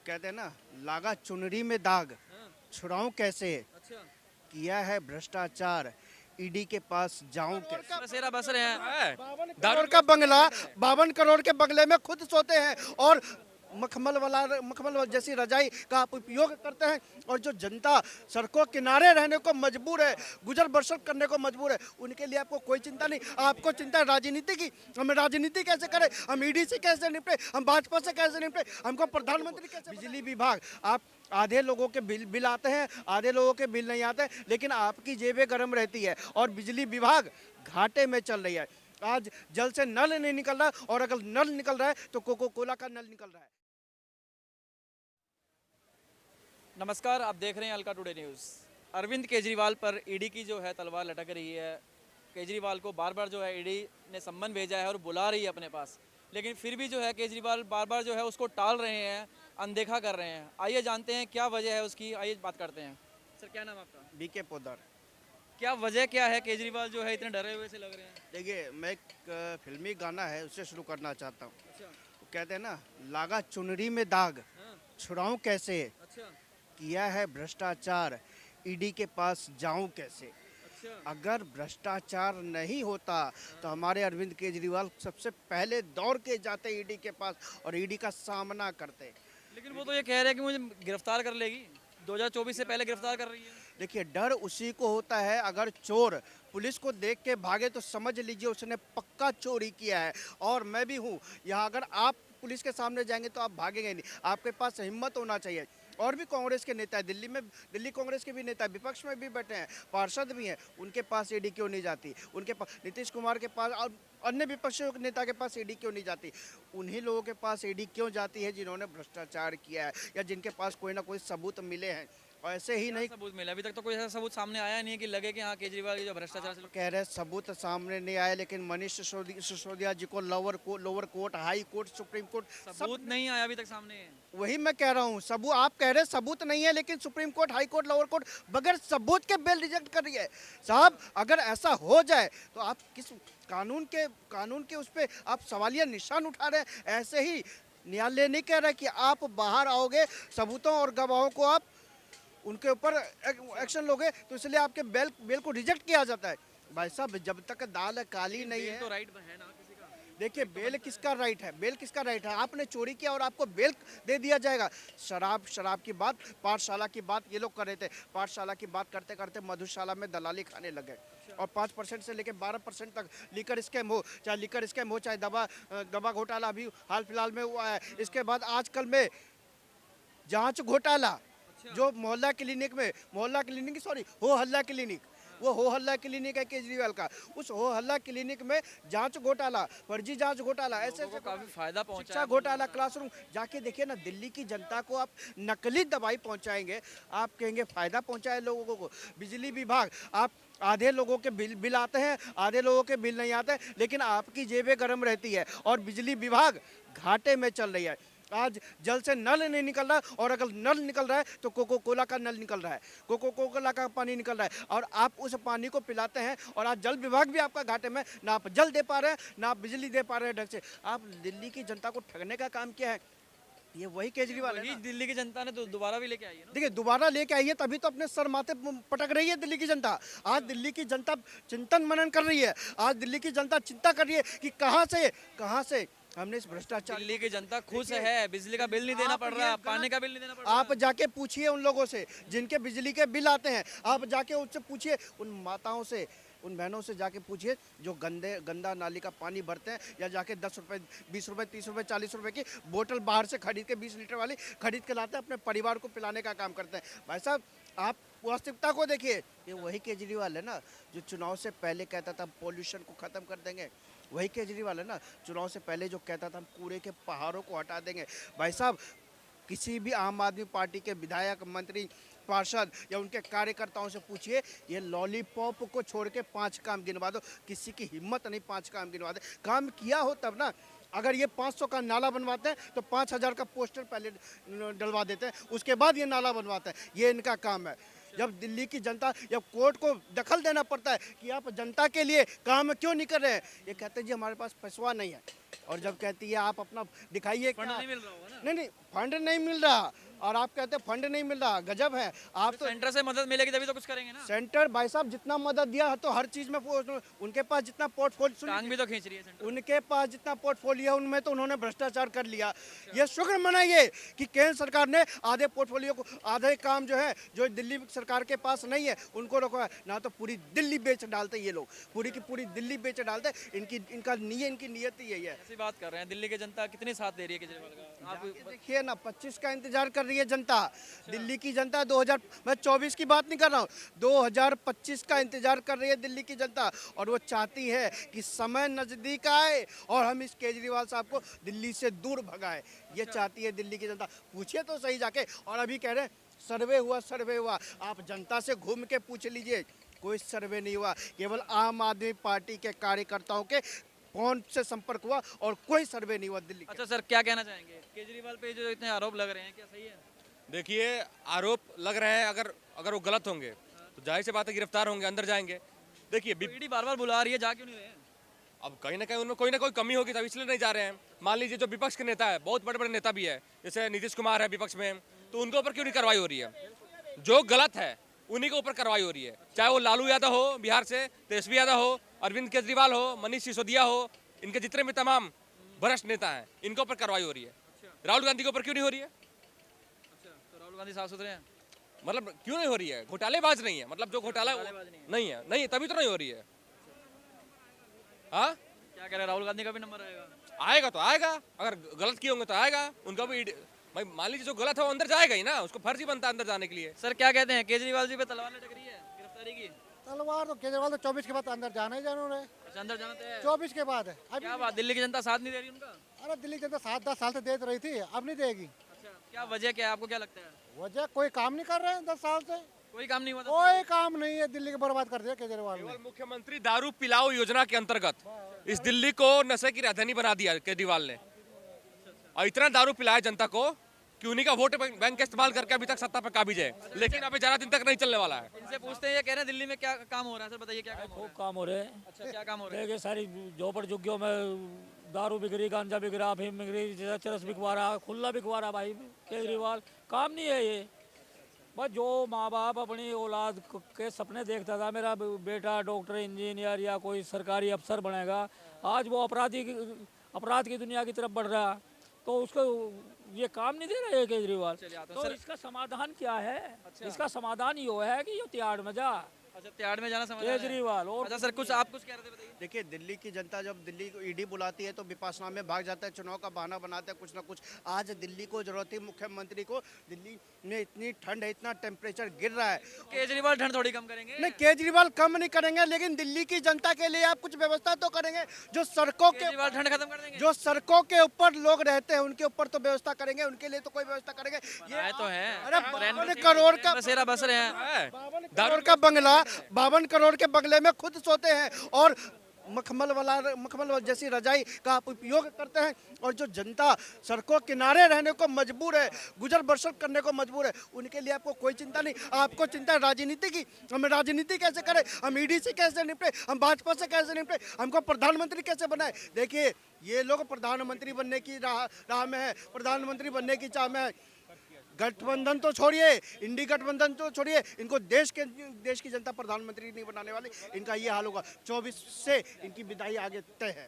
कहते हैं ना, लागा चुनरी में दाग, छुड़ाऊं कैसे, अच्छा किया है भ्रष्टाचार, ईडी के पास जाऊं कैसे। बसेरा बस रहे हैं 52 करोड़ का बंगला, 52 करोड़ के बंगले में खुद सोते हैं और मखमल जैसी रजाई का आप उपयोग करते हैं। और जो जनता सड़कों किनारे रहने को मजबूर है, गुजर बसर करने को मजबूर है, उनके लिए आपको कोई चिंता नहीं। आपको चिंता है राजनीति की। हम राजनीति कैसे करें, हम ईडी से कैसे निपटे, हम भाजपा से कैसे निपटे, हमको प्रधानमंत्री कैसे। बिजली विभाग, आप आधे लोगों के बिल आते हैं, आधे लोगों के बिल नहीं आते, लेकिन आपकी जेबें गर्म रहती है और बिजली विभाग घाटे में चल रही है। आज जल से नल नहीं निकल रहा, और अगर नल निकल रहा है तो कोको कोला का नल निकल रहा है। नमस्कार, आप देख रहे हैं अलका टुडे न्यूज़। अरविंद केजरीवाल पर ईडी की जो है तलवार लटक रही है। केजरीवाल को बार बार जो है ईडी ने सम्मन भेजा है और बुला रही है अपने पास, लेकिन फिर भी जो है केजरीवाल बार बार जो है उसको टाल रहे हैं, अनदेखा कर रहे हैं। आइए जानते हैं क्या वजह है उसकी, आइए बात करते हैं। सर क्या नाम है आपका? बीके पोदर। क्या वजह क्या है, केजरीवाल जो है इतने डरे हुए से लग रहे हैं? देखिए, मैं एक फिल्मी गाना है उससे शुरू करना चाहता हूँ। अच्छा कहते हैं ना, लागा चुनरी में दाग, हाँ, छुड़ाऊं कैसे, अच्छा किया है भ्रष्टाचार, ईडी के पास जाऊं कैसे। अच्छा अगर भ्रष्टाचार नहीं होता तो हमारे अरविंद केजरीवाल सबसे पहले दौड़ के जाते ईडी के पास और ईडी का सामना करते। लेकिन वो तो ये कह रहे हैं कि मुझे गिरफ्तार कर लेगी, 2024 से पहले गिरफ्तार कर रही है। देखिए, डर उसी को होता है, अगर चोर पुलिस को देख के भागे तो समझ लीजिए उसने पक्का चोरी किया है। और मैं भी हूँ यहाँ, अगर आप पुलिस के सामने जाएंगे तो आप भागेंगे नहीं, आपके पास हिम्मत होना चाहिए। और भी कांग्रेस के नेता है दिल्ली में, दिल्ली कांग्रेस के भी नेता विपक्ष में भी बैठे हैं, पार्षद भी हैं, उनके पास ईडी क्यों नहीं जाती? उनके पास नीतीश कुमार के पास और अन्य विपक्षी नेता के पास ईडी क्यों नहीं जाती? उन्हीं लोगों के पास ईडी क्यों जाती है जिन्होंने भ्रष्टाचार किया है या जिनके पास कोई ना कोई सबूत मिले हैं। और ऐसे ही नहीं सबूत मिला, अभी तक तो कोई ऐसा सबूत सामने आया नहीं है कि लगे कि हाँ केजरीवाल ये जो भ्रष्टाचार से कह रहे सबूत सामने नहीं आए, लेकिन मनीष सिसोदिया जी को lower court, high court, supreme court सबूत नहीं आया अभी तक सामने। वही मैं कह रहा हूँ। सबूत आप कह रहे सबूत नहीं है, लेकिन supreme court, high court, lower court बगैर सबूत के बेल रिजेक्ट कर रही है। साहब, अगर ऐसा हो जाए तो आप किस कानून के उस पर आप सवालिया निशान उठा रहे हैं। ऐसे ही न्यायालय नहीं कह रहा कि आप बाहर आओगे, सबूतों और गवाहों को आप उनके ऊपर एक्शन लोगे, तो इसलिए आपके बेल को रिजेक्ट किया जाता है। भाई साहब, जब तक दाल काली नहीं है तो राइट है ना किसी का। देखिए, बेल किसका राइट है? बेल किसका राइट है? आपने चोरी किया और आपको बेल दे दिया जाएगा। शराब की बात, पाठशाला की बात ये लोग कर रहे थे। पाठशाला की बात करते करते मधुशाला में दलाली खाने लगे और 5% से लेकर 12% तक लीकर स्कैम हो, चाहे लीकर स्कैम हो, चाहे दवा घोटाला अभी हाल फिलहाल में हुआ है। इसके बाद आजकल में जांच घोटाला, जो मोहल्ला क्लिनिक हो हल्ला क्लिनिक, वो हो हल्ला क्लिनिक है केजरीवाल का। उस हो हल्ला क्लिनिक में जांच घोटाला, फर्जी जांच घोटाला, ऐसे लोगों को काफी फायदा पहुंचा शिक्षा है। घोटाला, क्लासरूम जाके देखिए ना, दिल्ली की जनता को आप नकली दवाई पहुंचाएंगे, आप कहेंगे फायदा पहुंचाए लोगों को। बिजली विभाग, आप आधे लोगों के बिल आते हैं, आधे लोगों के बिल नहीं आते, लेकिन आपकी जेबें गर्म रहती है और बिजली विभाग घाटे में चल रही है। आज जल से नल नहीं निकल रहा, और अगर नल निकल रहा है तो कोको कोला का नल निकल रहा है, कोको कोला का पानी निकल रहा है, और आप उस पानी को पिलाते हैं। और आज जल विभाग भी आपका घाटे में, ना आप जल दे पा रहे हैं, ना आप बिजली दे पा रहे हैं ढंग से। आप दिल्ली की जनता को ठगने का काम किया है। ये वही केजरीवाल है वही ना। दिल्ली की जनता ने तो दोबारा भी लेके आई है ना। देखिए, दोबारा लेके आई है, तभी तो अपने सर माथे पटक रही है दिल्ली की जनता। आज दिल्ली की जनता चिंतन मनन कर रही है। आज दिल्ली की जनता चिंता कर रही है कि कहाँ से हमने इस भ्रष्टाचार। दिल्ली की जनता खुश है, बिजली का बिल नहीं देना पड़ रहा, पानी का बिल नहीं देना पड़ रहा। आप जाके पूछिए उन लोगों से जिनके बिजली के बिल आते हैं, आप जाके उनसे पूछिए, उन माताओं से, उन बहनों से जाके पूछिए जो गंदा नाली का पानी भरते हैं, या जाके 10 रुपये, 20 रुपये, 30 रुपये, 40 रुपये की बोतल बाहर से खरीद के 20 लीटर वाली खरीद के लाते हैं, अपने परिवार को पिलाने का काम करते हैं। भाई साहब, आप वास्तविकता को देखिए। ये वही केजरीवाल है ना जो चुनाव से पहले कहता था पॉल्यूशन को ख़त्म कर देंगे। वही केजरीवाल है ना चुनाव से पहले जो कहता था हम कूड़े के पहाड़ों को हटा देंगे। भाई साहब, किसी भी आम आदमी पार्टी के विधायक, मंत्री, पार्षद या उनके कार्यकर्ताओं से पूछिए, ये लॉलीपॉप को छोड़ के 5 काम गिनवा दो। किसी की हिम्मत नहीं 5 काम गिनवा दे। काम किया हो तब ना। अगर ये 500 का नाला बनवाते हैं तो 5000 का पोस्टर पहले डलवा देते हैं, उसके बाद ये नाला बनवाते हैं। ये इनका काम है। जब दिल्ली की जनता, जब कोर्ट को दखल देना पड़ता है कि आप जनता के लिए काम क्यों नहीं कर रहे हैं, ये कहते हैं जी हमारे पास पैसा नहीं है। और जब कहती है आप अपना दिखाइए फंड क्या, नहीं मिल रहा होगा ना। नहीं नहीं फंड नहीं मिल रहा, और आप कहते हैं फंड नहीं मिल रहा, गजब है आप तो। सेंटर से मदद मिलेगी तभी तो कुछ करेंगे ना। सेंटर भाई साहब जितना मदद दिया है तो हर चीज में उनके पास जितना पोर्टफोलियो, टांग भी तो खींच रही है सेंटर। उनके पास जितना पोर्टफोलियो है उनमें तो उन्होंने भ्रष्टाचार कर लिया। ये शुक्र मनाइए कि केंद्र सरकार ने आधे पोर्टफोलियो को, आधे काम जो है जो दिल्ली सरकार के पास नहीं है उनको रोका है, ना तो पूरी दिल्ली बेच डालते ये लोग, पूरी की पूरी दिल्ली बेच डालते। इनकी नियत ही यही है। ऐसी बात कर रहे हैं, दिल्ली की जनता कितनी साथ दे रही है केजरीवाल का। आप देखिए ना 25 का इंतजार कर रही है जनता, दिल्ली की जनता 2000, मैं 24 की बात नहीं कर रहा हूँ, 2025 का इंतजार कर रही है दिल्ली की जनता। और वो चाहती है कि समय नजदीक आए और हम इस केजरीवाल साहब को दिल्ली से दूर भगाएं, ये चाहती है दिल्ली की जनता। पूछिए तो सही जाके। और अभी कह रहे हैं सर्वे हुआ, आप जनता से घूम के पूछ लीजिए, कोई सर्वे नहीं हुआ। केवल आम आदमी पार्टी के कार्यकर्ताओं के फोन से संपर्क हुआ और कोई सर्वे नहीं हुआ दिल्ली के। अच्छा सर, क्या कहना चाहेंगे केजरीवाल पे जो इतने आरोप लग रहे हैं, क्या सही है? देखिए, आरोप लग रहे हैं, अगर वो गलत होंगे तो जाहिर सी बात है गिरफ्तार होंगे, अंदर जाएंगे। देखिए ईडी बार बार बुला रही है, जा क्यों नहीं रहे हैं? अब कहीं ना कहीं उनमें कोई ना कोई कमी होगी, तब इसलिए नहीं जा रहे हैं। मान लीजिए जो विपक्ष के नेता है, बहुत बड़े बड़े नेता भी है, जैसे नीतीश कुमार है विपक्ष में, तो उनके ऊपर क्यों नहीं कार्रवाई हो रही है? जो गलत है उन्हीं के ऊपर कार्रवाई हो रही है, चाहे वो लालू यादव हो बिहार से, तेजस्वी यादव हो, अरविंद केजरीवाल हो, मनीष सिसोदिया हो, इनके जितने भी तमाम भ्रष्ट नेता हैं इनके ऊपर कार्रवाई हो रही है। राहुल गांधी के ऊपर क्यों नहीं हो रही है? अच्छा, तो राहुल गांधी साफ सुथरे हैं? मतलब क्यों नहीं हो रही है? घोटालेबाज नहीं है, मतलब जो घोटाला नहीं है, नहीं तभी तो नहीं हो रही है। हाँ, क्या कह रहे हैं, राहुल गांधी का भी नंबर आएगा? आएगा तो आएगा, अगर गलत किए होंगे तो आएगा उनका भी। भाई मान लीजिए जो गलत है वो अंदर जाएगा ही ना, उसको फर्ज ही बनता है अंदर जाने के लिए। सर क्या कहते हैं, केजरीवाल जी पे तलवार लटक रही है गिरफ्तारी की? तलवार तो केजरीवाल तो 24 के बाद अंदर जाना ही जाना है। अच्छा, अंदर जाना तय है? 24 के बाद है। अभी क्या बात, दिल्ली की जनता साथ नहीं दे रही उनका? अरे दिल्ली जनता 7-10 साल से दे रही थी, अब नहीं देगी। अच्छा, क्या वजह क्या है, आपको क्या लगता है? वजह कोई काम नहीं कर रहे हैं 10 साल से, कोई काम नहीं हुआ था? कोई काम नहीं है, दिल्ली को बर्बाद कर दिया केजरीवाल ने। केवल मुख्यमंत्री दारू पिलाओ योजना के अंतर्गत इस दिल्ली को नशे की राजधानी बना दिया केजरीवाल ने, और इतना दारू पिलाया जनता को कि उन्हीं का वोट बैंक का इस्तेमाल करके अभी तक सत्ता पर काबिज है, लेकिन अभी ज्यादा दिन तक नहीं चलने वाला है। इनसे पूछते हैं, ये कह रहे हैं दिल्ली में क्या काम हो रहा है। सर बताइए क्या काम हो रहा खूब काम हो रहे हैं। है? अच्छा, क्या काम हो रहा है? देखिए सारी झोपड़ झुग्गियों में दारू बिक रही, गांजा बिक रहा, अफीम बिक रही, चरस बिकवा रहा, खुल्ला बिकवा रहा। भाई केजरीवाल काम नहीं है ये। बस जो माँ बाप अपनी औलाद के सपने देखता था, मेरा बेटा डॉक्टर, इंजीनियर या कोई सरकारी अफसर बनेगा, आज वो अपराध की दुनिया की तरफ बढ़ रहा, तो उसको ये काम नहीं दे रहे केजरीवाल। तो इसका समाधान क्या है? इसका समाधान ये है कि ये तिहाड़ में जा, अच्छा, त्याड़ में जाना समझ रहे हैं। केजरीवाल। और अच्छा सर, कुछ आप कुछ कह रहे थे, बताइए। देखिए दिल्ली की जनता जब दिल्ली को ईडी बुलाती है तो विपासना में भाग जाता है, चुनाव का बहाना बनाते हैं कुछ ना कुछ। आज दिल्ली को जरूरत थी मुख्यमंत्री को, दिल्ली में इतनी ठंड है, इतना टेम्परेचर गिर रहा है। केजरीवाल ठंड थोड़ी कम करेंगे? नहीं केजरीवाल कम नहीं करेंगे, लेकिन दिल्ली की जनता के लिए आप कुछ व्यवस्था तो करेंगे। जो सड़कों के केजरीवाल ठंड खत्म कर देंगे? जो सड़कों के ऊपर लोग रहते हैं उनके ऊपर तो व्यवस्था करेंगे, उनके लिए तो कोई व्यवस्था करेंगे। बनाए तो हैं। अरे 52 करोड़ का, बसेरा बस रहे हैं। 52 का बंगला, 52 करोड़ के बंगले में खुद सोते हैं और मखमल जैसी रजाई का आप उपयोग करते हैं। और जो जनता सड़कों किनारे रहने को मजबूर है, गुजर बसर करने को मजबूर है, उनके लिए आपको कोई चिंता नहीं। आपको चिंता है राजनीति की, हम राजनीति कैसे करें, हम ईडी से कैसे निपटे, हम भाजपा से कैसे निपटे, हमको प्रधानमंत्री कैसे बनाए। देखिए ये लोग प्रधानमंत्री बनने की राह में है, प्रधानमंत्री बनने की चाह में है। गठबंधन तो छोड़िए, इंडी गठबंधन तो छोड़िए, इनको देश की जनता प्रधानमंत्री नहीं बनाने वाली। इनका ये हाल होगा, 24 से इनकी विदाई आगे तय है।